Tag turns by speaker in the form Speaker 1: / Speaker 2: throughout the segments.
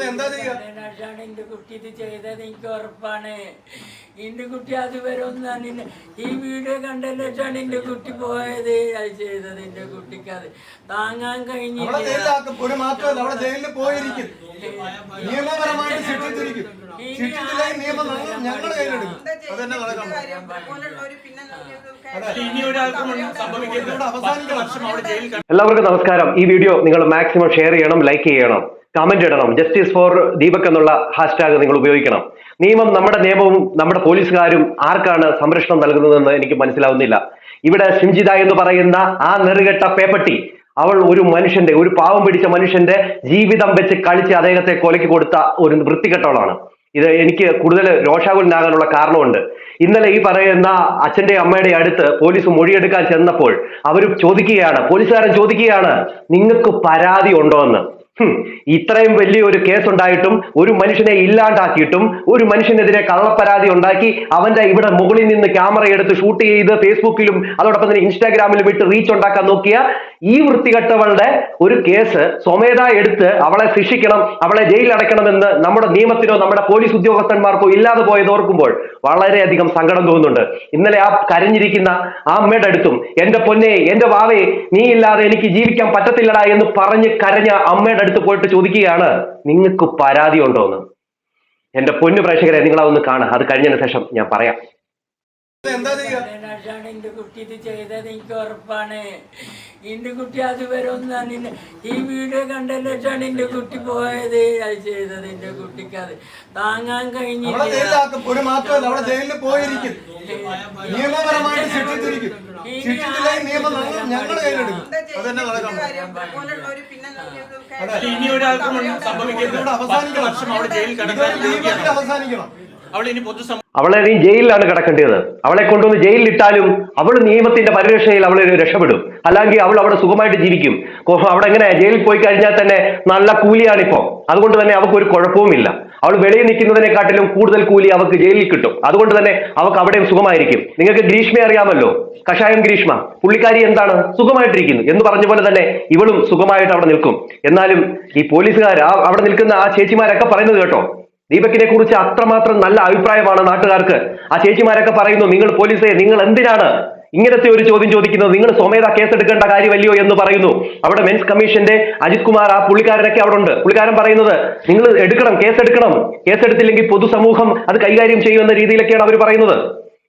Speaker 1: എന്താ ചെയ്യാ?
Speaker 2: എന്റെ കുട്ടി ഇത് ചെയ്തത് എനിക്ക് ഉറപ്പാണ്. എന്റെ കുട്ടി അതുവരെ ഒന്നും ഈ വീഡിയോ കണ്ടതിനാണ് എന്റെ കുട്ടി പോയത്. അത് ചെയ്തത് എന്റെ കുട്ടിക്ക് അത് താങ്ങാൻ കഴിഞ്ഞില്ല.
Speaker 1: ഒരു മാത്രമല്ല, അവിടെ ജയിലിൽ പോയിരിക്കും, നിയമപരമായിട്ട് ശിക്ഷിച്ചിരിക്കും. ശിക്ഷിച്ചില്ലെങ്കിൽ നിയമം ഞങ്ങളുടെ കയ്യിലെടുക്കും. അതന്നെ നടക്കണം.
Speaker 3: എല്ലാവർക്കും നമസ്കാരം. ഈ വീഡിയോ നിങ്ങൾ മാക്സിമം ഷെയർ ചെയ്യണം, ലൈക്ക് ചെയ്യണം, കമന്റ് ഇടണം. ജസ്റ്റിസ് ഫോർ ദീപക് എന്നുള്ള ഹാഷ്ടാഗ് നിങ്ങൾ ഉപയോഗിക്കണം. നിയമം, നമ്മുടെ നിയമവും നമ്മുടെ പോലീസുകാരും ആർക്കാണ് സംരക്ഷണം നൽകുന്നതെന്ന് എനിക്ക് മനസ്സിലാവുന്നില്ല. ഇവിടെ ഷിംജിത എന്ന് പറയുന്ന ആ നെറുകെട്ട പേപ്പട്ടി, അവൾ ഒരു മനുഷ്യന്റെ, ഒരു പാവം പിടിച്ച മനുഷ്യന്റെ ജീവിതം വെച്ച് കളിച്ച് അദ്ദേഹത്തെ കൊലയ്ക്ക് കൊടുത്ത ഒരു വൃത്തികെട്ടവളാണ്. ഇത് എനിക്ക് കൂടുതൽ രോഷാകുലനാകാനുള്ള കാരണമുണ്ട്. ഇന്നലെ ഈ പറയുന്ന അച്ഛന്റെ അമ്മയുടെ അടുത്ത് പോലീസ് മൊഴിയെടുക്കാൻ ചെന്നപ്പോൾ അവർ ചോദിക്കുകയാണ്, പോലീസുകാരൻ ചോദിക്കുകയാണ്, നിങ്ങൾക്ക് പരാതി ഉണ്ടോ എന്ന്. ഇത്രയും വലിയൊരു കേസ് ഉണ്ടായിട്ടും, ഒരു മനുഷ്യനെ ഇല്ലാണ്ടാക്കിയിട്ടും, ഒരു മനുഷ്യനെതിരെ കള്ളപ്പരാതി ഉണ്ടാക്കി അവന്റെ ഇവിടെ മുകളിൽ നിന്ന് ക്യാമറ എടുത്ത് ഷൂട്ട് ചെയ്ത് ഫേസ്ബുക്കിലും അതോടൊപ്പം തന്നെ ഇൻസ്റ്റാഗ്രാമിലും ഇട്ട് റീച്ച് ഉണ്ടാക്കാൻ നോക്കിയ ഈ വൃത്തികെട്ടവളുടെ ഒരു കേസ് സ്വമേധ എടുത്ത് അവളെ ശിക്ഷിക്കണം, അവളെ ജയിലിൽ അടയ്ക്കണമെന്ന് നമ്മുടെ നിയമത്തിനോ നമ്മുടെ പോലീസ് ഉദ്യോഗസ്ഥന്മാർക്കോ ഇല്ലാതെ പോയത് ഓർക്കുമ്പോൾ വളരെയധികം സങ്കടം തോന്നുന്നുണ്ട്. ഇന്നലെ ആ കരഞ്ഞിരിക്കുന്ന ആ അമ്മയുടെ അടുത്തും, എന്റെ പൊന്നെ, എന്റെ വാവേ, നീ ഇല്ലാതെ എനിക്ക് ജീവിക്കാൻ പറ്റത്തില്ലടാ എന്ന് പറഞ്ഞ് കരഞ്ഞ അമ്മയുടെ അടുത്ത് പോയിട്ട് ചോദിക്കുകയാണ്, നിങ്ങൾക്ക് പരാതി ഉണ്ടോ എന്ന്. എന്റെ പൊന്നു പ്രേക്ഷകരെ, നിങ്ങൾ അതൊന്ന് കാണുക. അത് കഴിഞ്ഞതിന് ശേഷം ഞാൻ പറയാം.
Speaker 1: എന്താ ചെയ്യാ?
Speaker 2: എന്റെ കുട്ടി ഇത് ചെയ്തത് എനിക്ക് ഉറപ്പാണ്. എന്റെ കുട്ടി അതുവരെ ഒന്നും ഈ വീഡിയോ കണ്ടതിനാണ് എന്റെ കുട്ടി പോയത്. അത് ചെയ്തത് എന്റെ കുട്ടിക്ക് അത് താങ്ങാൻ കഴിഞ്ഞില്ല.
Speaker 1: ഒരു മാത്രമല്ല, അവിടെ ജയിലിൽ പോയിരിക്കും, നിയമപരമായിട്ട് ശിക്ഷിച്ചിരിക്കും. ശിക്ഷിച്ചില്ലെങ്കിൽ നിയമം ഞങ്ങളുടെ കയ്യിലെടുക്കും. അതന്നെ നടക്കണം. അവസാനിക്കണം.
Speaker 3: അവളെ നീ ജയിലിലാണ് കിടക്കേണ്ടത്. അവളെ കൊണ്ടുവന്ന് ജയിലിലിട്ടാലും അവൾ നിയമത്തിന്റെ പരിരക്ഷയിൽ അവൾ രക്ഷപ്പെടും. അല്ലെങ്കിൽ അവൾ അവിടെ സുഖമായിട്ട് ജീവിക്കും. അവിടെ എങ്ങനെ ജയിലിൽ പോയി കഴിഞ്ഞാൽ തന്നെ നല്ല കൂലിയാണിപ്പോ. അതുകൊണ്ട് തന്നെ അവൾക്ക് ഒരു കുഴപ്പവുമില്ല. അവൾ വെളിയിൽ നിൽക്കുന്നതിനെക്കാട്ടിലും കൂടുതൽ കൂലി അവൾക്ക് ജയിലിൽ കിട്ടും. അതുകൊണ്ട് തന്നെ അവൾക്ക് അവിടെയും സുഖമായിരിക്കും. നിങ്ങൾക്ക് ഗ്രീഷ്മയെ അറിയാമല്ലോ, കഷായം ഗ്രീഷ്മ. പുള്ളിക്കാരി എന്താണ്, സുഖമായിട്ടിരിക്കുന്നു എന്ന് പറഞ്ഞ പോലെ തന്നെ ഇവളും സുഖമായിട്ട് അവിടെ നിൽക്കും. എന്നാലും ഈ പോലീസുകാർ, അവിടെ നിൽക്കുന്ന ആ ചേച്ചിമാരൊക്കെ പറയുന്നത് കേട്ടോ, ദീപകിനെ കുറിച്ച് അത്രമാത്രം നല്ല അഭിപ്രായമാണ് നാട്ടുകാർക്ക്. ആ ചേച്ചിമാരൊക്കെ പറയുന്നു, നിങ്ങൾ പോലീസെ, നിങ്ങൾ എന്തിനാണ് ഇങ്ങനത്തെ ഒരു ചോദ്യം ചോദിക്കുന്നത്, നിങ്ങൾ സ്വമേധ കേസെടുക്കേണ്ട കാര്യമല്ലയോ എന്ന് പറയുന്നു. അവിടെ മെൻസ് കമ്മീഷന്റെ അജിത് കുമാർ, ആ പുള്ളിക്കാരനൊക്കെ അവിടെ ഉണ്ട്. പുള്ളിക്കാരൻ പറയുന്നത്, നിങ്ങൾ എടുക്കണം, കേസെടുക്കണം, കേസെടുത്തില്ലെങ്കിൽ പൊതുസമൂഹം അത് കൈകാര്യം ചെയ്യുമെന്ന രീതിയിലൊക്കെയാണ് അവർ പറയുന്നത്.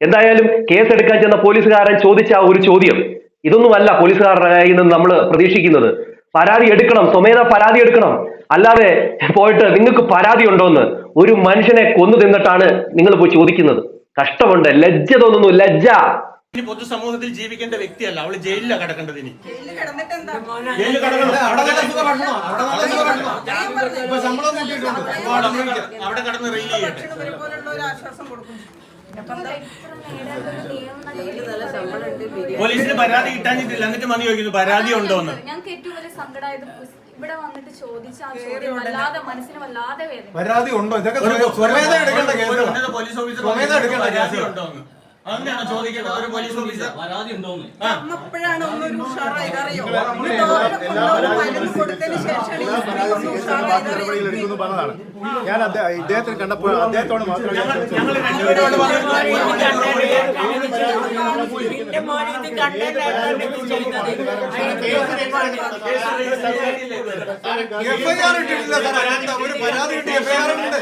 Speaker 3: എന്തായാലും കേസെടുക്കാൻ ചെന്ന പോലീസുകാരൻ ചോദിച്ച ഒരു ചോദ്യം ഇതൊന്നുമല്ല പോലീസുകാരുടെ കയ്യിൽ നിന്ന് നമ്മൾ പ്രതീക്ഷിക്കുന്നത്. പരാതി എടുക്കണം, സ്വമേധ പരാതി എടുക്കണം. അല്ലാതെ പോയിട്ട് നിങ്ങൾക്ക് പരാതി ഉണ്ടോന്ന് ഒരു മനുഷ്യനെ കൊന്നു തിന്നിട്ടാണ് നിങ്ങൾ പോയി ചോദിക്കുന്നത്. കഷ്ടമുണ്ട്, ലജ്ജ തോന്നുന്നു, ലജ്ജ.
Speaker 4: പൊതുസമൂഹത്തിൽ ജീവിക്കേണ്ട വ്യക്തിയല്ല, അവള് ജയിലിലാണ് കിടക്കേണ്ടത്. ഇനി അവിടെ കിടന്ന് റെയിൽ ചെയ്യട്ടെ. പോലീസിന് പരാതി കിട്ടാഞ്ഞിട്ടില്ല, എന്നിട്ട് മതി ചോദിക്കുന്നു പരാതി ഉണ്ടോന്ന്.
Speaker 5: ഞങ്ങൾക്ക് ഏറ്റവും വലിയ സങ്കടമായത് ഇവിടെ വന്നിട്ട് ചോദിച്ച ആ ചോദ്യം വല്ലാതെ മനസ്സിന് വല്ലാതെ വേദന.
Speaker 1: പരാതി ഉണ്ടോ, ഇതൊക്കെ സ്വമേധ എടുക്കേണ്ട കേസ്.
Speaker 4: പോലീസ് ഓഫീസർ
Speaker 1: സ്വമേധ എടുക്കേണ്ട കേസ്
Speaker 4: ഉണ്ടോന്ന് അങ്ങനെയാണ് ചോദിക്കുന്നത്. ഒരു പോലീസ് ഓഫീസർ പരാതി ഉണ്ടോന്ന്
Speaker 6: അപ്പോഴാണ് ഒന്നൊരു ഉഷാറായി അറിയോ. മരുന്ന് കൊടുത്തതിന് ശേഷം
Speaker 1: ഞാൻ ഇദ്ദേഹത്തിന് കണ്ടപ്പോൾ അദ്ദേഹത്തോട് മാത്രമേ എഫ്ഐആർ ഇട്ടിട്ടില്ല സാർ. ഒരു പരാതി കിട്ടി, എഫ്ഐആർ ഉണ്ട്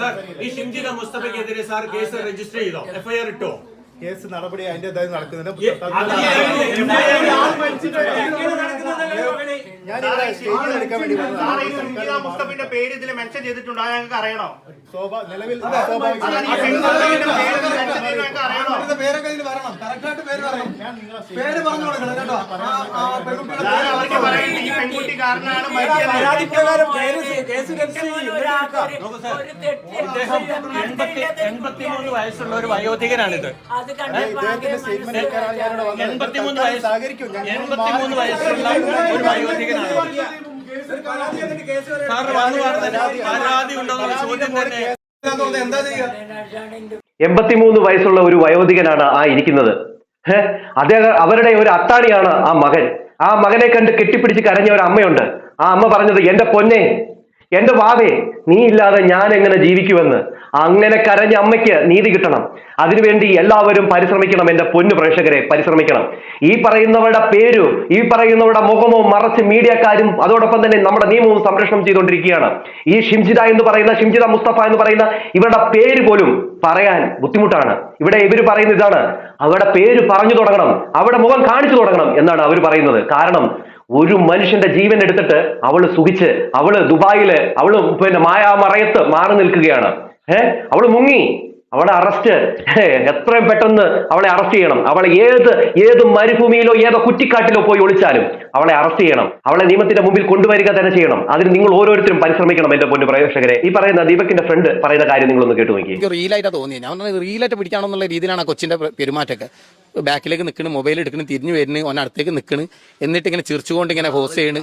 Speaker 4: സാർ. ഈ ഷിംജിത മുസ്തഫയ്ക്കെതിരെ സാർ കേസ് രജിസ്റ്റർ ചെയ്തോ, എഫ്ഐആർ ഇട്ടോ?
Speaker 1: കേസ് നടപടി അതിന്റെ നടക്കുന്നുണ്ട്.
Speaker 4: മുസ്തഫിന്റെ പേര് ഇതിൽ മെൻഷൻ ചെയ്തിട്ടുണ്ടോ, ഞങ്ങൾക്ക് അറിയണോ?
Speaker 1: നിലവിൽ പേരൊക്കെ ഇതിൽ വരണം, കറക്റ്റായിട്ട് പേര് പറയണം. പേര് പറഞ്ഞു കൊടുക്കണം കേട്ടോ.
Speaker 4: അവർക്ക് പറയുന്നത് ഈ പെൺകുട്ടി കാരണമാണ് 83 വയസ്സുള്ള ഒരു വയോധികനാണിത്. 83 വയസ്സുള്ള ഒരു വയോധികനാണ്. പരാതി ഉണ്ടോന്നുള്ള ചോദ്യം തന്നെ.
Speaker 1: എന്താ ചെയ്യാ?
Speaker 3: 83 വയസ്സുള്ള ഒരു വയോധികനാണ് ആ ഇരിക്കുന്നത്. അദ്ദേഹം, അവരുടെ ഒരു അത്താണിയാണ് ആ മകൻ. ആ മകനെ കണ്ട് കെട്ടിപ്പിടിച്ച് കരഞ്ഞ ഒരു അമ്മയുണ്ട്. ആ അമ്മ പറഞ്ഞത്, എന്റെ പൊന്നെ, എന്റെ വാവേ, നീ ഇല്ലാതെ ഞാൻ എങ്ങനെ ജീവിക്കുമെന്ന് അങ്ങനെ കരഞ്ഞ അമ്മയ്ക്ക് നീതി കിട്ടണം. അതിനുവേണ്ടി എല്ലാവരും പരിശ്രമിക്കണം. എന്റെ പൊന്നു പ്രേക്ഷകരെ, പരിശ്രമിക്കണം. ഈ പറയുന്നവരുടെ പേരും ഈ പറയുന്നവരുടെ മുഖമോ മറച്ച് മീഡിയക്കാരും അതോടൊപ്പം തന്നെ നമ്മുടെ നിയമവും സംരക്ഷണം ചെയ്തുകൊണ്ടിരിക്കുകയാണ്. ഈ ഷിംജിത എന്ന് പറയുന്ന, ഷിംജിത മുസ്തഫ എന്ന് പറയുന്ന ഇവരുടെ പേര് പോലും പറയാൻ ബുദ്ധിമുട്ടാണ്. ഇവിടെ ഇവർ പറയുന്ന ഇതാണ്, അവരുടെ പേര് പറഞ്ഞു തുടങ്ങണം, അവരുടെ മുഖം കാണിച്ചു തുടങ്ങണം എന്നാണ് അവർ പറയുന്നത്. കാരണം ഒരു മനുഷ്യന്റെ ജീവൻ എടുത്തിട്ട് അവള് സുഖിച്ച്, അവള് ദുബായില്, അവള് പിന്നെ മായാമറയത്ത് മാറി നിൽക്കുകയാണ്. അവള് മുങ്ങി, അവളെ അറസ്റ്റ് എത്രയും പെട്ടെന്ന് അവളെ അറസ്റ്റ് ചെയ്യണം. അവളെ ഏത് മരുഭൂമിയിലോ ഏതോ കുറ്റിക്കാട്ടിലോ പോയി ഒളിച്ചാലും അവളെ അറസ്റ്റ് ചെയ്യണം. അവളെ നിയമത്തിന്റെ മുമ്പിൽ കൊണ്ടുവരിക തന്നെ ചെയ്യണം. അതിന് നിങ്ങൾ ഓരോരുത്തരും പരിശ്രമിക്കണം. എന്റെ പൊന്നു പ്രേക്ഷകരെ, ഈ പറയുന്ന ദീപകിന്റെ ഫ്രണ്ട് പറയുന്ന കാര്യം നിങ്ങളൊന്ന് കേട്ടു നോക്കി.
Speaker 7: എനിക്ക് റീലായിട്ടാണ് തോന്നിയത്. ഞാൻ റീലായിട്ട് പിടിക്കാണെന്നുള്ള രീതിയിലാണ് കൊച്ചിന്റെ പെരുമാറ്റമൊക്കെ. ബാക്കിലേക്ക് നിൽക്കണ്, മൊബൈൽ എടുക്കണ്, തിരിഞ്ഞു വരുന്നു, ഓൻ അടുത്തേക്ക് നിൽക്കണ്, എന്നിട്ട് ഇങ്ങനെ ചിരിച്ചുകൊണ്ട് ഇങ്ങനെ ഹോസ്റ്റ് ചെയ്യണ്.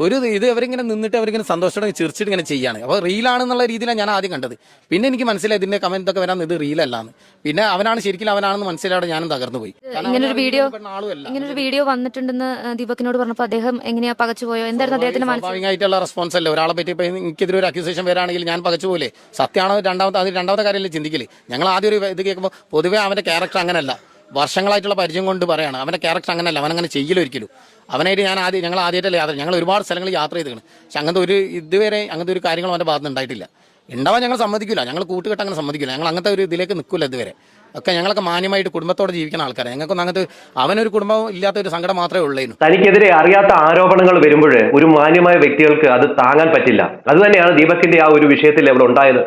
Speaker 7: ഒരു ഇത് അവരിങ്ങനെ നിന്നിട്ട് അവരിങ്ങനെ സന്തോഷത്തോടെ ചിരിച്ചിട്ട് ഇങ്ങനെ ചെയ്യാണ്. അപ്പോൾ റീലാണെന്നുള്ള രീതിയിലാണ് ഞാൻ ആദ്യം കണ്ടത്. പിന്നെ എനിക്ക് മനസ്സിലായി ഇതിന്റെ കമന്റ് ഒക്കെ വരാൻ ഇത് റീലല്ലാന്ന്. പിന്നെ അവനാണ് ശരിക്കും അവനാണെന്ന് മനസ്സിലാതെ ഞാനും തകർന്നു പോയി.
Speaker 8: ഇങ്ങനൊരു വീഡിയോ വന്നിട്ടുണ്ടെന്ന് ദീപകിനോട് പറഞ്ഞപ്പോൾ അദ്ദേഹം എങ്ങനെയാ പകച്ചുപോയോ? എന്തായിരുന്നു അദ്ദേഹത്തിന്റെ
Speaker 7: സ്വാഭാവികമായിട്ടുള്ള റെസ്പോൺസ് അല്ലേ. ഒരാളെ പറ്റി ഇപ്പൊ എനിക്കെതിരെ ഒരു അക്യൂസേഷൻ വരാണെങ്കിൽ ഞാൻ പകച്ചുപോലെ സത്യമാണോ രണ്ടാമത്തെ കാര്യമല്ലേ ചിന്തിക്കല്. ഞങ്ങൾ ആദ്യം ഒരു ഇത് കേൾക്കുമ്പോൾ പൊതുവേ അവന്റെ ക്യാരക്ടർ അങ്ങനല്ല, വർഷങ്ങളായിട്ടുള്ള പരിചയം കൊണ്ട് പറയാണ്. അവന്റെ ക്യാരക്ടർ അങ്ങനല്ല, അവനങ്ങനെ ചെയ്യലൊരിക്കലും. അവനായിട്ട് ഞങ്ങൾ ആദ്യമായിട്ടല്ലേ യാത്ര, ഞങ്ങൾ ഒരുപാട് സ്ഥലങ്ങളിൽ യാത്ര ചെയ്തിട്ടുണ്ട്. പക്ഷെ ഇതുവരെ അങ്ങനത്തെ ഒരു കാര്യങ്ങളും അവന്റെ ഭാഗത്ത് ഉണ്ടായിട്ടില്ല. ഉണ്ടാവാൻ ഞങ്ങൾ സമ്മതിക്കില്ല, ഞങ്ങൾ കൂട്ടുകെട്ട് അങ്ങനെ സമ്മതിക്കില്ല. ഞങ്ങൾ അങ്ങനത്തെ ഒരു ഇതിലേക്ക് നിൽക്കില്ല ഇതുവരെ. ഒക്കെ ഞങ്ങളൊക്കെ മാന്യമായിട്ട് കുടുംബത്തോടെ ജീവിക്കുന്ന ആൾക്കാരെ. ഞങ്ങൾക്കൊന്നും അങ്ങനത്തെ അവനൊരു കുടുംബം ഇല്ലാത്ത ഒരു സങ്കടം മാത്രമേ ഉള്ളൂ.
Speaker 3: തനിക്കെതിരെ അറിയാത്ത ആരോപണങ്ങൾ വരുമ്പോൾ ഒരു മാന്യമായ വ്യക്തികൾക്ക് അത് താങ്ങാൻ പറ്റില്ല. അത് തന്നെയാണ് ദീപകിന്റെ ആ ഒരു വിഷയത്തിൽ അവിടെ ഉണ്ടായത്.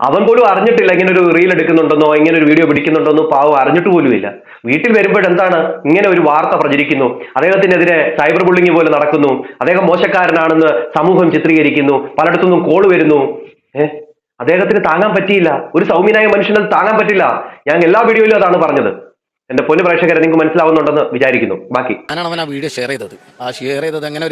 Speaker 3: അവൻ പോലും അറിഞ്ഞിട്ടില്ല ഇങ്ങനെ ഒരു റീൽ എടുക്കുന്നുണ്ടെന്നോ ഇങ്ങനെ ഒരു വീഡിയോ പിടിക്കുന്നുണ്ടെന്നോ. പാവം അറിഞ്ഞിട്ട് പോലുമില്ല. വീട്ടിൽ വരുമ്പോഴെന്താണ് ഇങ്ങനെ ഒരു വാർത്ത പ്രചരിക്കുന്നു, അദ്ദേഹത്തിനെതിരെ സൈബർ ബുള്ളിങ് പോലെ നടക്കുന്നു, അദ്ദേഹം മോശക്കാരനാണെന്ന് സമൂഹം ചിത്രീകരിക്കുന്നു, പലയിടത്തുനിന്നും കോള് വരുന്നു. അദ്ദേഹത്തിന് താങ്ങാൻ പറ്റിയില്ല. ഒരു സൗമ്യനായ മനുഷ്യനത് താങ്ങാൻ പറ്റില്ല. ഞാൻ എല്ലാ വീഡിയോയിലും അതാണ് പറഞ്ഞത്. എന്റെ പൊന്നു പ്രേക്ഷകരെ, നിങ്ങൾക്ക് മനസ്സിലാവുന്നുണ്ടെന്ന് വിചാരിക്കുന്നു. ബാക്കി
Speaker 7: ഞാനാണ് അവൻ ആ വീഡിയോ ഷെയർ ചെയ്തത്. അങ്ങനെ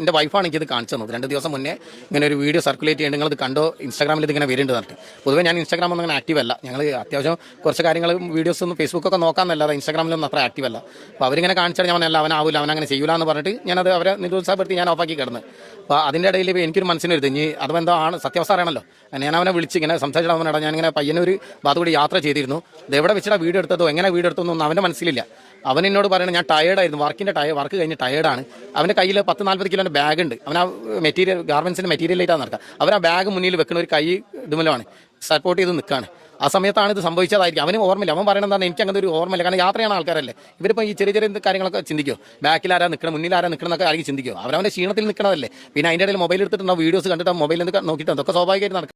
Speaker 7: എന്റെ വൈഫാണ് എനിക്കിത് കാണിച്ചു തന്നത്. 2 ദിവസം മുന്നേ ഇങ്ങനെ ഒരു വീഡിയോ സർക്കുലേറ്റ് ചെയ്യേണ്ടത് നിങ്ങളിത് കണ്ടോ, ഇൻസ്റ്റാഗ്രാമിൽ ഇത് ഇങ്ങനെ വരുന്നുണ്ട് പറഞ്ഞിട്ട്. പൊതുവേ ഞാൻ ഇൻസ്റ്റാഗ്രാം ഒന്നും അങ്ങനെ ആക്റ്റീവ് അല്ല. ഞങ്ങൾ അത്യാവശ്യം കുറച്ച് കാര്യങ്ങൾ വീഡിയോസ് ഒന്നും ഫേസ്ബുക്കൊക്കെ നോക്കാമെന്നല്ലാതെ ഇൻസ്റ്റാഗ്രാമിലൊന്നും അത്ര ആക്റ്റീവ് അല്ല. അപ്പോൾ അവരിങ്ങനെ കാണിച്ചാൽ ഞാൻ അവനാവില്ല, അവനങ്ങനെ ചെയ്യൂല എന്ന് പറഞ്ഞിട്ട് ഞാനത് അവരെ നിരുത്സാഹപ്പെടുത്തി ഞാൻ ഓഫാക്കി കിടന്ന്. അപ്പോൾ അതിൻ്റെ ഇടയിൽ എനിക്കൊരു മനസ്സിനൊരുത്, ഇനി അതെന്തോ ആണ് സത്യാവസ്ഥ അറിയണമല്ലോ. ഞാൻ അവനെ വിളിച്ച് ഇങ്ങനെ സംസാരിച്ചിട്ട് അവനോട് ഞാനിങ്ങനെ പയ്യനൊരു ഭാഗത്തുകൂടി യാത്ര ചെയ്തിരുന്നു. ഇത് എവിടെ വെച്ചിട്ട് വീഡിയോ എടുത്തതോ എങ്ങനെ വീഡിയോ എടുത്തതൊന്നും അവൻ്റെ മനസ്സിലില്ല. അവൻ എന്നോട് പറയണം ഞാൻ ടയേർഡായിരുന്നു, വർക്ക് കഴിഞ്ഞ് ടയേർഡാണ്. അവൻ്റെ കയ്യിൽ 10-40 കിലോൻ്റെ ബാഗ് ഉണ്ട്. അവൻ ആ ഗാർമെൻസിൻ്റെ മെറ്റീരിയലായിട്ടാണ് നടക്കുക. അവർ ആ ബാഗ് മുന്നിൽ വെക്കുന്ന ഒരു കൈ ഇതുമലാണ് സപ്പോർട്ട് ചെയ്ത് നിൽക്കുകയാണ്. ആ സമയത്താണ് ഇത് സംഭവിച്ചതായിരിക്കും. അവന് ഓർമ്മയില്ല. അവൻ പറയുന്നത് എന്താണ്, എനിക്ക് അങ്ങനത്തെ ഒരു ഓർമ്മയില്ല. കാരണം യാത്രയാണ് ആൾക്കാരല്ലേ. ഇവരിപ്പോൾ ഈ ചെറിയ കാര്യങ്ങളൊക്കെ ചിന്തിക്കുമോ, ബാക്കിൽ ആരാ നിൽക്കണം, മുന്നിൽ ആരാ നിൽക്കണം എന്നൊക്കെ ആയിരിക്കും ചിന്തിക്കുമോ. അവരവൻ്റെ ക്ഷീണത്തിൽ നിൽക്കണതല്ലേ. പിന്നെ അതിൻ്റെ ഇടയിൽ മൊബൈൽ എടുത്തിട്ടുണ്ടോ, വീഡിയോസ് കണ്ടിട്ട് മൊബൈലിൽ നിന്ന് നോക്കിയിട്ട് അതൊക്കെ സ്വാഭാവികമായിട്ട് നടക്കും.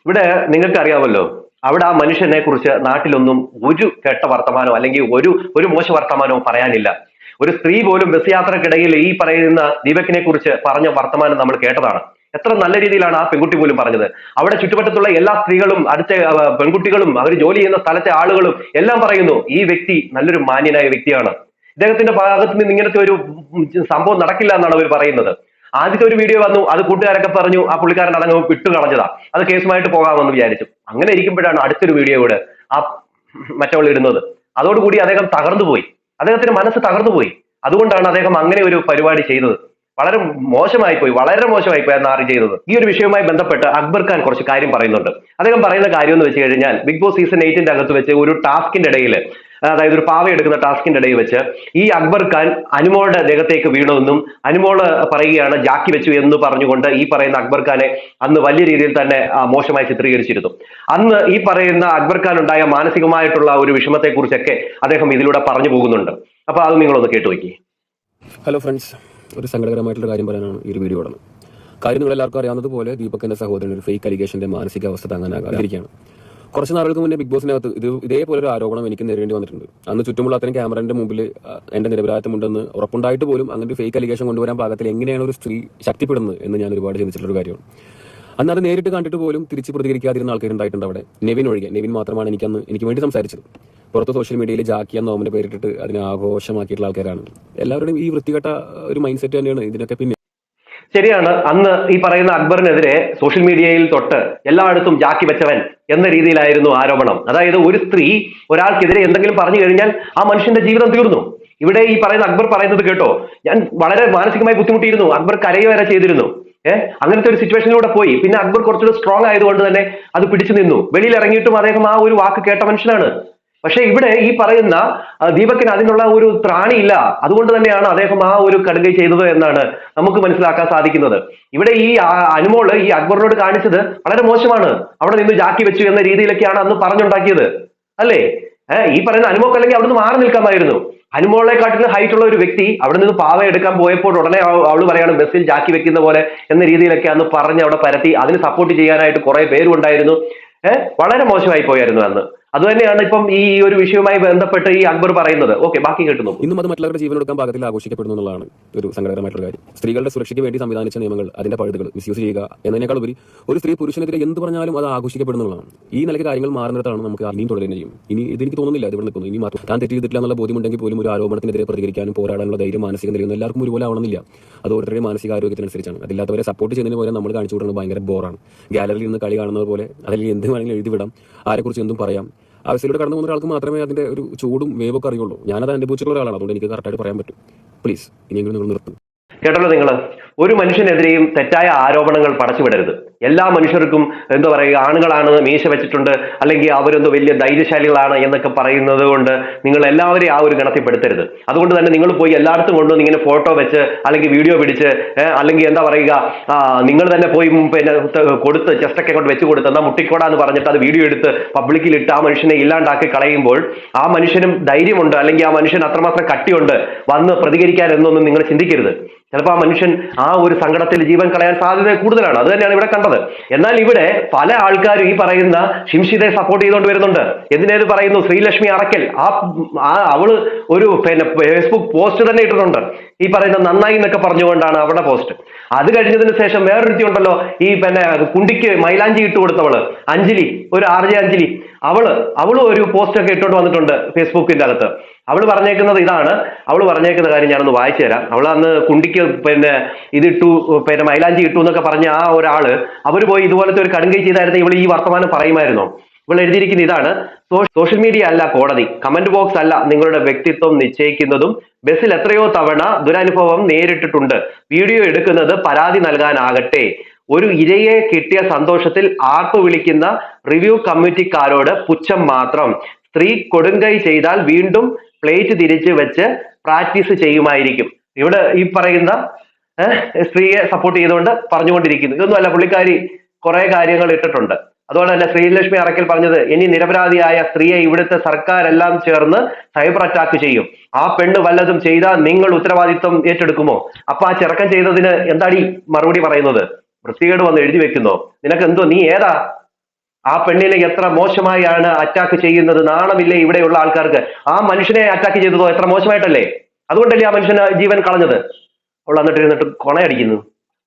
Speaker 3: ഇവിടെ നിങ്ങൾക്ക് അറിയാമല്ലോ, അവിടെ ആ മനുഷ്യനെ കുറിച്ച് നാട്ടിലൊന്നും ഒരു കെട്ട വർത്തമാനോ അല്ലെങ്കിൽ ഒരു മോശ വർത്തമാനവും പറയാനില്ല. ഒരു സ്ത്രീ പോലും ബസ് യാത്രക്കിടയിൽ ഈ പറയുന്ന ദീപകിനെ കുറിച്ച് പറഞ്ഞ വർത്തമാനം നമ്മൾ കേട്ടതാണ്. എത്ര നല്ല രീതിയിലാണ് ആ പെൺകുട്ടി പോലും പറഞ്ഞത്. അവിടെ ചുറ്റുവട്ടത്തുള്ള എല്ലാ സ്ത്രീകളും, അടുത്ത പെൺകുട്ടികളും, അവർ ജോലി ചെയ്യുന്ന സ്ഥലത്തെ ആളുകളും എല്ലാം പറയുന്നു ഈ വ്യക്തി നല്ലൊരു മാന്യനായ വ്യക്തിയാണ്. ഇദ്ദേഹത്തിന്റെ ഭാഗത്ത് നിന്ന് ഇങ്ങനത്തെ ഒരു സംഭവം നടക്കില്ല എന്നാണ് അവർ പറയുന്നത്. ആദ്യത്തെ ഒരു വീഡിയോ വന്നു, അത് കൂട്ടുകാരൊക്കെ പറഞ്ഞു, ആ പുള്ളിക്കാരൻ അതങ്ങ് വിട്ടു കളഞ്ഞതാ, അത് കേസുമായിട്ട് പോകാമെന്ന് വിചാരിച്ചു. അങ്ങനെ ഇരിക്കുമ്പോഴാണ് അടുത്തൊരു വീഡിയോ കൂടെ ആ മറ്റവൾ ഇടുന്നത്. അതോടുകൂടി അദ്ദേഹം തകർന്നുപോയി, അദ്ദേഹത്തിന്റെ മനസ്സ് തകർന്നുപോയി. അതുകൊണ്ടാണ് അദ്ദേഹം അങ്ങനെ ഒരു പരിപാടി ചെയ്തത്. വളരെ മോശമായി പോയി എന്നാണ് ചെയ്തത്. ഈ ഒരു വിഷയവുമായി ബന്ധപ്പെട്ട് അക്ബർ ഖാൻ കുറച്ച് കാര്യം പറയുന്നുണ്ട്. അദ്ദേഹം പറയുന്ന കാര്യം എന്ന് വെച്ച് കഴിഞ്ഞാൽ, ബിഗ് ബോസ് സീസൺ 8 അകത്ത് വെച്ച് ഒരു ടാസ്കിന്റെ ഇടയിൽ, അതായത് ഒരു പാവ എടുക്കുന്ന ടാസ്കിന്റെ ഇടയിൽ വെച്ച് ഈ അക്ബർ ഖാൻ അനുമോളുടെ ദേഹത്തേക്ക് വീണതെന്നും അനുമോള് പറയുകയാണ് ജാക്കി വെച്ചു എന്ന് പറഞ്ഞുകൊണ്ട് ഈ പറയുന്ന അക്ബർ ഖാനെ അന്ന് വലിയ രീതിയിൽ തന്നെ മോശമായി ചിത്രീകരിച്ചിരുന്നു. അന്ന് ഈ പറയുന്ന അക്ബർ ഖാൻ ഉണ്ടായ മാനസികമായിട്ടുള്ള ഒരു വിഷമത്തെ കുറിച്ചൊക്കെ അദ്ദേഹം ഇതിലൂടെ പറഞ്ഞു പോകുന്നുണ്ട്. അപ്പൊ അത് നിങ്ങളൊന്ന് കേട്ടുവയ്ക്കി.
Speaker 9: ഹലോ ഫ്രണ്ട്സ്, ഒരു സങ്കടകരമായിട്ടുള്ള കാര്യം പറയാനാണ് ഈ ഒരു വീഡിയോ ഉള്ളത്. കാര്യം നിങ്ങളെല്ലാവർക്കും അറിയാവുന്നതുപോലെ ദീപകിന്റെ സഹോദരൻ ഒരു ഫേക്ക് അലിഗേഷന്റെ മാനസികാവസ്ഥ താങ്ങാനാകാതിരിക്കുകയാണ്. കുറച്ച് നാളുകൾക്ക് മുന്നേ ബിഗ് ബോസിനകത്ത് ഇതേപോലെ ഒരു ആരോപണം എനിക്ക് നേരിടേണ്ടി വന്നിട്ടുണ്ട്. അന്ന് ചുറ്റുമുള്ള അത്തരം ക്യാമറയുടെ മുമ്പിൽ എന്റെ നിരപരാധിത്വമുണ്ടെന്ന് ഉറപ്പുണ്ടായിട്ട് പോലും അങ്ങനെ ഒരു ഫേക്ക് അലിഗേഷൻ കൊണ്ടുവരാൻ പാകത്തിൽ എങ്ങനെയാണ് ഒരു സ്ത്രീ ശക്തിപ്പെടുന്നത് എന്ന് ഞാൻ ഒരുപാട് ചിന്തിച്ചിട്ടുള്ള കാര്യമാണ്. അന്ന് അത് നേരിട്ട് കണ്ടിട്ട് പോലും തിരിച്ച് പ്രതികരിക്കാതിരുന്ന ആൾക്കാരുണ്ടായിട്ടുണ്ട് അവിടെ. നെവിൻ ഒഴികെ. നെവിൻ മാത്രമാണ് എനിക്ക് വേണ്ടി സംസാരിച്ചത്. പുറത്ത് സോഷ്യൽ മീഡിയയിൽ ജാക്കി എന്ന നോമിന്റെ പേരിട്ടിട്ട് അതിനെ ആഘോഷമാക്കിയിട്ടുള്ള ആൾക്കാരാണ്. എല്ലാവരുടെയും ഈ വൃത്തികെട്ട ഒരു മൈൻഡ് സെറ്റ് തന്നെയാണ് ഇതിനൊക്കെ പിന്നെ.
Speaker 3: ശരിയാണ്, അന്ന് ഈ പറയുന്ന അക്ബറിനെതിരെ സോഷ്യൽ മീഡിയയിൽ തൊട്ട് എല്ലായിടത്തും ജാക്കി വെച്ചവൻ എന്ന രീതിയിലായിരുന്നു ആരോപണം. അതായത് ഒരു സ്ത്രീ ഒരാൾക്കെതിരെ എന്തെങ്കിലും പറഞ്ഞു കഴിഞ്ഞാൽ ആ മനുഷ്യന്റെ ജീവിതം തീർന്നു. ഇവിടെ ഈ പറയുന്ന അക്ബർ പറയുന്നത് കേട്ടോ, ഞാൻ വളരെ മാനസികമായി ബുദ്ധിമുട്ടിയിരുന്നു, അക്ബർ കരയുക വരെ ചെയ്തിരുന്നു. അങ്ങനത്തെ ഒരു സിറ്റുവേഷനിലൂടെ പോയി. പിന്നെ അക്ബർ കുറച്ചുകൂടി സ്ട്രോങ് ആയതുകൊണ്ട് തന്നെ അത് പിടിച്ചു നിന്നു. വെളിയിൽ ഇറങ്ങിയിട്ടും അദ്ദേഹം ആ ഒരു വാക്ക് കേട്ട മനുഷ്യനാണ്. പക്ഷെ ഇവിടെ ഈ പറയുന്ന ദീപക്കിന് അതിനുള്ള ഒരു ത്രാണിയില്ല. അതുകൊണ്ട് തന്നെയാണ് അദ്ദേഹം ആ ഒരു കടുകൈ ചെയ്തത് എന്നാണ് നമുക്ക് മനസ്സിലാക്കാൻ സാധിക്കുന്നത്. ഇവിടെ ഈ അനുമോള് ഈ അക്ബറിനോട് കാണിച്ചത് വളരെ മോശമാണ്. അവിടെ നിന്ന് ജാക്കി വെച്ചു എന്ന രീതിയിലൊക്കെയാണ് അന്ന് പറഞ്ഞുണ്ടാക്കിയത്, അല്ലേ? ഈ പറയുന്ന അനുമോക്ക് അല്ലെങ്കിൽ അവിടുന്ന് മാറി നിൽക്കാമായിരുന്നു. അനുമോളെക്കാട്ടിലും ഹൈറ്റ് ഉള്ള ഒരു വ്യക്തി അവിടെ നിന്ന് പാവ എടുക്കാൻ പോയപ്പോൾ ഉടനെ അവള് പറയാണ് ബസ്സിൽ ജാക്കി വെക്കുന്ന പോലെ എന്ന രീതിയിലൊക്കെ അന്ന് പറഞ്ഞ് അവിടെ പരത്തി. അതിന് സപ്പോർട്ട് ചെയ്യാനായിട്ട് കുറെ പേരും ഉണ്ടായിരുന്നു. വളരെ മോശമായി പോയായിരുന്നു അന്ന്. അതുതന്നെയാണ് ഇപ്പം ഈ ഒരു വിഷയവുമായി ബന്ധപ്പെട്ട് ഈ അക്ബർ പറയുന്നത്. ഓക്കെ, ബാക്കി കേട്ടുന്നു.
Speaker 9: ഇന്നും അത് മറ്റുള്ളവരുടെ ജീവനെടുക്കാൻ പാകത്തിൽ ആഘോഷിക്കപ്പെടുന്നു എന്നുള്ളതാണ് ഒരു സങ്കടകരമായിട്ടുള്ള കാര്യം. സ്ത്രീകളുടെ സുരക്ഷയ്ക്ക് വേണ്ടി സംവിധാനിച്ച നിയമങ്ങൾ അതിന്റെ പഴുതുകൾ മിസ്യൂസ് ചെയ്യുക എന്നതിനേക്കാൾ ഉപരി ഒരു സ്ത്രീ പുരുഷനെതിരെ എന്ത് പറഞ്ഞാലും അത് ആഘോഷിക്കപ്പെടുന്നതാണ്. ഈ നിലയ്ക്ക് കാര്യങ്ങൾ മാറുന്നിടത്താണ് നമുക്ക് ഇനിയും തുടരുകയും ചെയ്യും. ഇനി ഇതെനിക്ക് തോന്നുന്നില്ല ഇത് ഇവിടെ നിൽക്കുന്നു. ഇനി മാറ്റം താൻ തെറ്റ് ചെയ്തിട്ടില്ല എന്നുള്ള ബോധ്യമുണ്ടെങ്കിൽ പോലും ഒരു ആരോപണത്തിനെതിരെ പ്രതികരിക്കാനും പോരാടാനുള്ള ധൈര്യം മാനസിക നിലയൊന്നും എല്ലാവർക്കും ഒരുപോലെ ആവണമെന്നില്ല. അത് ഓരോരുത്തരുടെ മാനസികാരോഗ്യത്തിനനുസരിച്ചാണ്. അതില്ലാത്തവരെ സപ്പോർട്ട് ചെയ്യുന്നതിന് പോലെ നമ്മൾ കാണിച്ചു കൊടുക്കുന്നത് ഭയങ്കര ബോറാണ്. ഗാലറിയിൽ നിന്ന് കളി കാണുന്നത് പോലെ അല്ലെങ്കിൽ എന്ത് വേണമെങ്കിലും എഴുതിവിടാം, ആരെക്കുറിച്ച് എന്തും പറയാം. ആവശ്യത്തിലൂടെ കടന്നു പോകുന്ന ഒരാൾക്ക് മാത്രമേ അതിന്റെ ഒരു ചൂടും വേവൊക്കെ അറിയുള്ളൂ. ഞാനത് അനുഭവിച്ചിട്ടുള്ള ഒരാളാണ്, അതുകൊണ്ട് എനിക്ക് കറക്റ്റായിട്ട് പറയാൻ പറ്റും. പ്ലീസ് ഇനിയെങ്കിലും നിങ്ങൾ നിർത്തും.
Speaker 3: കേട്ടല്ലോ നിങ്ങൾ, ഒരു മനുഷ്യനെതിരെയും തെറ്റായ ആരോപണങ്ങൾ പടച്ചുവിടരുത്. എല്ലാ മനുഷ്യർക്കും എന്താ പറയുക, ആണുങ്ങളാണ്, മീശ വെച്ചിട്ടുണ്ട്, അല്ലെങ്കിൽ അവരെന്തോ വലിയ ധൈര്യശാലികളാണ് എന്നൊക്കെ പറയുന്നത് കൊണ്ട് നിങ്ങൾ എല്ലാവരെയും ആ ഒരു ഗണത്തിൽപ്പെടുത്തരുത്. അതുകൊണ്ട് തന്നെ നിങ്ങൾ പോയി എല്ലായിടത്തും കൊണ്ടുവന്ന് ഇങ്ങനെ ഫോട്ടോ വെച്ച് അല്ലെങ്കിൽ വീഡിയോ പിടിച്ച് അല്ലെങ്കിൽ എന്താ പറയുക, നിങ്ങൾ തന്നെ പോയി പിന്നെ കൊടുത്ത് ചെസ്റ്റൊക്കെ കൊണ്ട് വെച്ച് കൊടുത്ത് എന്നാൽ മുട്ടിക്കോടാന്ന് പറഞ്ഞിട്ട് അത് വീഡിയോ എടുത്ത് പബ്ലിക്കിൽ ഇട്ട് ആ മനുഷ്യനെ ഇല്ലാണ്ടാക്കി കളയുമ്പോൾ ആ മനുഷ്യനും ധൈര്യമുണ്ട് അല്ലെങ്കിൽ ആ മനുഷ്യൻ അത്രമാത്രം കട്ടിയുണ്ട് വന്ന് പ്രതികരിക്കാൻ എന്നൊന്നും നിങ്ങൾ ചിന്തിക്കരുത്. ചിലപ്പോൾ ആ മനുഷ്യൻ ആ ഒരു സങ്കടത്തിൽ ജീവൻ കളയാൻ സാധ്യത കൂടുതലാണ്. അത് തന്നെയാണ് ഇവിടെ കണ്ടത്. എന്നാൽ ഇവിടെ പല ആൾക്കാരും ഈ പറയുന്ന ഷിംഷിതയെ സപ്പോർട്ട് ചെയ്തുകൊണ്ട് വരുന്നുണ്ട്. എന്തിനേത് പറയുന്നു, ശ്രീലക്ഷ്മി അറക്കൽ അവള് ഒരു പിന്നെ ഫേസ്ബുക്ക് പോസ്റ്റ് തന്നെ ഇട്ടിട്ടുണ്ട്. ഈ പറയുന്ന നന്നായി എന്നൊക്കെ പറഞ്ഞുകൊണ്ടാണ് അവളുടെ പോസ്റ്റ്. അത് കഴിഞ്ഞതിന് ശേഷം വേറൊരുത്തി ഉണ്ടല്ലോ, ഈ പിന്നെ കുണ്ടിക്ക് മൈലാഞ്ചി ഇട്ട് കൊടുത്തവള് അഞ്ജലി, ഒരു RJ അഞ്ജലി, അവളും ഒരു പോസ്റ്റ് ഒക്കെ ഇട്ടുകൊണ്ട് വന്നിട്ടുണ്ട് ഫേസ്ബുക്കിന്റെ അകത്ത്. അവള് പറഞ്ഞേക്കുന്നത് ഇതാണ്. അവള് പറഞ്ഞേക്കുന്ന കാര്യം ഞാനൊന്ന് വായിച്ചു തരാം. അവൾ അന്ന് കുണ്ടിക്ക് പിന്നെ ഇതിട്ടു, പിന്നെ മൈലാഞ്ചി ഇട്ടു എന്നൊക്കെ പറഞ്ഞ ആ ഒരാള് അവര് പോയി ഇതുപോലത്തെ ഒരു കടുങ്കൈ ചെയ്തായിരുന്നു ഇവൾ ഈ വർത്തമാനം പറയുമായിരുന്നോ? ഇവൾ എഴുതിയിരിക്കുന്ന ഇതാണ്: സോഷ്യൽ മീഡിയ അല്ല കോടതി, കമന്റ് ബോക്സ് അല്ല നിങ്ങളുടെ വ്യക്തിത്വം നിശ്ചയിക്കുന്നതും. ബസ്സിൽ എത്രയോ തവണ ദുരനുഭവം നേരിട്ടിട്ടുണ്ട്. വീഡിയോ എടുക്കുന്നത് പരാതി നൽകാനാകട്ടെ. ഒരു ഇരയെ കിട്ടിയ സന്തോഷത്തിൽ ആർപ്പ് വിളിക്കുന്ന റിവ്യൂ കമ്മിറ്റിക്കാരോട് പുച്ഛം മാത്രം. സ്ത്രീ കൊടുങ്കൈ ചെയ്താൽ വീണ്ടും പ്ലേറ്റ് തിരിച്ച് വെച്ച് പ്രാക്ടീസ് ചെയ്യുമായിരിക്കും. ഇവിടെ ഈ പറയുന്ന സ്ത്രീയെ സപ്പോർട്ട് ചെയ്തുകൊണ്ട് പറഞ്ഞുകൊണ്ടിരിക്കുന്നു. ഇതൊന്നും അല്ല, പുള്ളിക്കാരി കുറെ കാര്യങ്ങൾ ഇട്ടിട്ടുണ്ട്. അതുപോലെ തന്നെ ശ്രീലക്ഷ്മി അറക്കൽ പറഞ്ഞത്, ഇനി നിരപരാധിയായ സ്ത്രീയെ ഇവിടുത്തെ സർക്കാരെല്ലാം ചേർന്ന് സൈബർ അറ്റാക്ക് ചെയ്യും. ആ പെണ്ണ് വല്ലതും ചെയ്താൽ നിങ്ങൾ ഉത്തരവാദിത്വം ഏറ്റെടുക്കുമോ? അപ്പൊ ആ ചെറുക്കൻ ചെയ്തതിന് എന്താടി മറുപടി പറയുന്നത്? വൃത്തികേട് വന്ന് എഴുതി വെക്കുന്നോ? നിനക്ക് എന്തോ, നീ ഏതാ? ആ പെണ്ണിനെ എത്ര മോശമായാണ് അറ്റാക്ക് ചെയ്യുന്നത്, നാണമില്ലേ ഇവിടെയുള്ള ആൾക്കാർക്ക്? ആ മനുഷ്യനെ അറ്റാക്ക് ചെയ്തതോ എത്ര മോശമായിട്ടല്ലേ? അതുകൊണ്ടല്ലേ ആ മനുഷ്യന് ജീവൻ കളഞ്ഞത്? അവൾ എന്നിട്ട് കൊണയടിക്കുന്നു.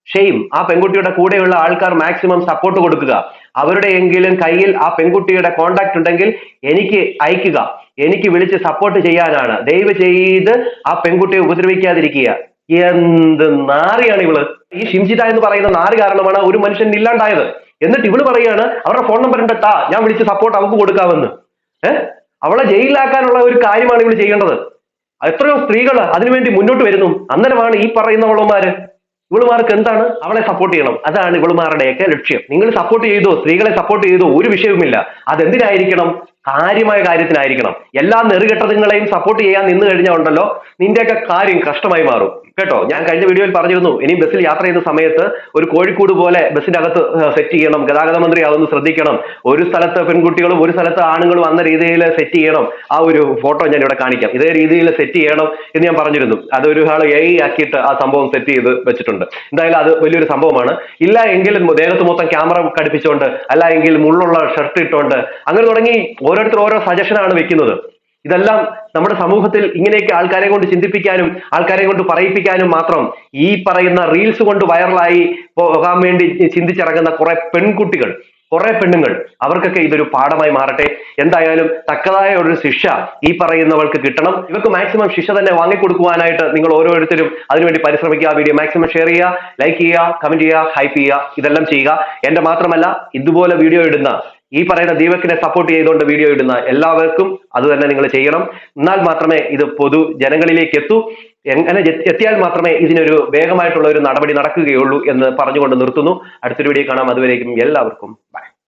Speaker 3: ഷെയിം. ആ പെൺകുട്ടിയുടെ കൂടെയുള്ള ആൾക്കാർ മാക്സിമം സപ്പോർട്ട് കൊടുക്കുക. അവരുടെയെങ്കിലും കയ്യിൽ ആ പെൺകുട്ടിയുടെ കോണ്ടാക്ട് ഉണ്ടെങ്കിൽ എനിക്ക് അയക്കുക, എനിക്ക് വിളിച്ച് സപ്പോർട്ട് ചെയ്യാനാണ്. ദയവ് ചെയ്ത് ആ പെൺകുട്ടിയെ ഉപദ്രവിക്കാതിരിക്കുക. എന്ത് നാറിയാണ് ഇവള്! ഈ ഷിംജിത എന്ന് പറയുന്ന നാറി കാരണമാണ് ഒരു മനുഷ്യൻ ഇല്ലാണ്ടായത്. എന്നിട്ട് ഇവള് പറയാണ് അവരുടെ ഫോൺ നമ്പർ ഉണ്ടെത്താ, ഞാൻ വിളിച്ച് സപ്പോർട്ട് അവർക്ക് കൊടുക്കാമെന്ന്. അവളെ ജയിലിലാക്കാനുള്ള ഒരു കാര്യമാണ് ഇവള് ചെയ്യേണ്ടത്. എത്രയോ സ്ത്രീകൾ അതിനുവേണ്ടി മുന്നോട്ട് വരുന്നു. അന്നേരമാണ് ഈ പറയുന്നവളുമാര്, ഇവളുമാർക്ക് എന്താണ്, അവളെ സപ്പോർട്ട് ചെയ്യണം. അതാണ് ഇവളുമാരുടെയൊക്കെ ലക്ഷ്യം. നിങ്ങൾ സപ്പോർട്ട് ചെയ്തോ, സ്ത്രീകളെ സപ്പോർട്ട് ചെയ്തോ, ഒരു വിഷയവുമില്ല. അതെന്തിനായിരിക്കണം? കാര്യമായ കാര്യത്തിനായിരിക്കണം. എല്ലാ നെറുകെട്ടതുങ്ങളെയും സപ്പോർട്ട് ചെയ്യാൻ നിന്ന് കഴിഞ്ഞാൽ ഉണ്ടല്ലോ, നിന്റെയൊക്കെ കാര്യം കഷ്ടമായി മാറും കേട്ടോ. ഞാൻ കഴിഞ്ഞ വീഡിയോയിൽ പറഞ്ഞിരുന്നു, ഇനി ബസ്സിൽ യാത്ര ചെയ്യുന്ന സമയത്ത് ഒരു കോഴിക്കോട് പോലെ ബസ്സിന്റെ അകത്ത് സെറ്റ് ചെയ്യണം. ഗതാഗത മന്ത്രി അതൊന്ന് ശ്രദ്ധിക്കണം. ഒരു സ്ഥലത്ത് പെൺകുട്ടികളും ഒരു സ്ഥലത്ത് ആണുങ്ങളും അന്ന രീതിയിൽ സെറ്റ് ചെയ്യണം. ആ ഒരു ഫോട്ടോ ഞാൻ ഇവിടെ കാണിക്കാം. ഇതേ രീതിയിൽ സെറ്റ് ചെയ്യണം എന്ന് ഞാൻ പറഞ്ഞിരുന്നു. അതൊരു ആൾ AI ആക്കിയിട്ട് ആ സംഭവം സെറ്റ് ചെയ്ത് വെച്ചിട്ടുണ്ട്. എന്തായാലും അത് വലിയൊരു സംഭവമാണ്. ഇല്ല എങ്കിലും ദേഹത്ത് മൊത്തം ക്യാമറ ഘടിപ്പിച്ചുകൊണ്ട്, അല്ല എങ്കിൽ മുള്ളുള്ള ഷർട്ട് ഇട്ടുകൊണ്ട്, അങ്ങനെ തുടങ്ങി ഓരോരുത്തർ ഓരോ സജഷനാണ് വെക്കുന്നത്. ഇതെല്ലാം നമ്മുടെ സമൂഹത്തിൽ ഇങ്ങനെയൊക്കെ ആൾക്കാരെ കൊണ്ട് ചിന്തിപ്പിക്കാനും ആൾക്കാരെ കൊണ്ട് പറയിപ്പിക്കാനും മാത്രം ഈ പറയുന്ന റീൽസ് കൊണ്ട് വൈറലായി പോകാൻ വേണ്ടി ചിന്തിച്ചിറങ്ങുന്ന കുറെ പെൺകുട്ടികൾ, കുറെ പെണ്ണുങ്ങൾ, അവർക്കൊക്കെ ഇതൊരു പാഠമായി മാറട്ടെ. എന്തായാലും തക്കതായ ഒരു ശിക്ഷ ഈ പറയുന്നവൾക്ക് കിട്ടണം. ഇവർക്ക് മാക്സിമം ശിക്ഷ തന്നെ വാങ്ങിക്കൊടുക്കുവാനായിട്ട് നിങ്ങൾ ഓരോരുത്തരും അതിനുവേണ്ടി പരിശ്രമിക്കുക. വീഡിയോ മാക്സിമം ഷെയർ ചെയ്യുക, ലൈക്ക് ചെയ്യുക, കമന്റ് ചെയ്യുക, ഹൈപ്പ് ചെയ്യുക, ഇതെല്ലാം ചെയ്യുക. എന്റെ മാത്രമല്ല, ഇതുപോലെ വീഡിയോ ഇടുന്ന ഈ പറയുന്ന ദീപകിനെ സപ്പോർട്ട് ചെയ്തുകൊണ്ട് വീഡിയോ ഇടുന്ന എല്ലാവർക്കും അത് തന്നെ നിങ്ങൾ ചെയ്യണം. എന്നാൽ മാത്രമേ ഇത് പൊതു ജനങ്ങളിലേക്ക് എത്തൂ. എങ്ങനെ എത്തിയാൽ മാത്രമേ ഇതിനൊരു വേഗമായിട്ടുള്ള ഒരു നടപടി നടക്കുകയുള്ളൂ എന്ന് പറഞ്ഞുകൊണ്ട് നിർത്തുന്നു. അടുത്തൊരു വീഡിയോ കാണാം. അതുവരേക്കും എല്ലാവർക്കും